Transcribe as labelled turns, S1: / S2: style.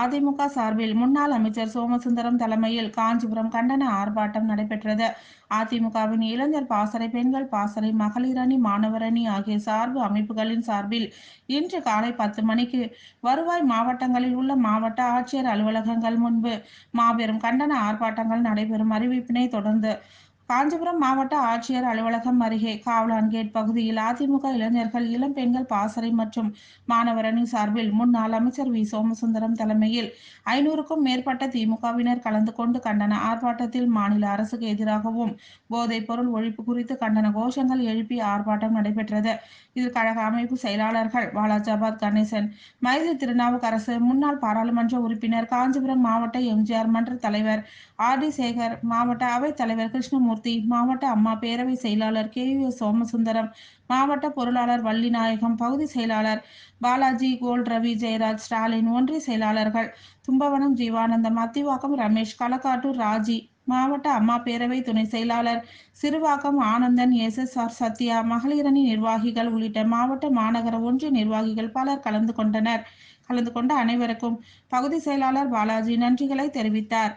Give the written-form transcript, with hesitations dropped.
S1: அதிமுக சார்பில் முன்னாள் அமைச்சர் சோமசுந்தரம் தலைமையில் காஞ்சிபுரம் கண்டன ஆர்ப்பாட்டம் நடைபெற்றது. அதிமுகவின் இளைஞர் பாசறை, பெண்கள் பாசறை, மகளிர் அணி, மாணவர் அணி ஆகிய சார்பு அமைப்புகளின் சார்பில் இன்று காலை 10 மணிக்கு வருவாய் மாவட்டங்களில் உள்ள மாவட்ட ஆட்சியர் அலுவலகங்கள் முன்பு மாபெரும் கண்டன ஆர்ப்பாட்டங்கள் நடைபெறும் அறிவிப்பினை தொடர்ந்து காஞ்சிபுரம் மாவட்ட ஆட்சியர் அலுவலகம் அருகே காவலான் கேட் பகுதியில் அதிமுக இளைஞர்கள், இளம் பெண்கள் பாசறை மற்றும் மாணவர் அணி சார்பில் முன்னாள் அமைச்சர் வி. சோமசுந்தரம் தலைமையில் 500க்கும் மேற்பட்ட திமுகவினர் கலந்து கொண்டு கண்டன ஆர்ப்பாட்டத்தில் மாநில அரசுக்கு எதிராகவும் போதைப் பொருள் ஒழிப்பு குறித்து கண்டன கோஷங்கள் எழுப்பி ஆர்ப்பாட்டம் நடைபெற்றது. இதில் கழக அமைப்பு செயலாளர்கள் வாலாஜாபாத் கணேசன், மைதிலி திருநாவுக்கரசு, முன்னாள் பாராளுமன்ற உறுப்பினர், காஞ்சிபுரம் மாவட்ட எம்ஜிஆர் மன்ற தலைவர் ஆர். டி. சேகர், மாவட்ட அவைத் தலைவர் கிருஷ்ணமூர்த்தி, மாவட்ட அம்மா பேரவை செயலாளர் KUS சோமசுந்தரம், மாவட்ட பொருளாளர் வள்ளிநாயகம், பகுதி செயலாளர் பாலாஜி, கோல்ட் ரவி, ஜெயராஜ், ஸ்டாலின், ஒன்றிய செயலாளர்கள் தும்பவனம் ஜீவானந்தம், அத்திவாக்கம் ரமேஷ், களக்காட்டூர் ராஜி, மாவட்ட அம்மா பேரவை துணை செயலாளர் சிறுவாக்கம் ஆனந்தன், SSR சத்யா, மகளிரணி நிர்வாகிகள் உள்ளிட்ட மாவட்ட, மாநகர, ஒன்றிய நிர்வாகிகள் பலர் கலந்து கொண்ட அனைவருக்கும் பகுதி செயலாளர் பாலாஜி நன்றிகளை தெரிவித்தார்.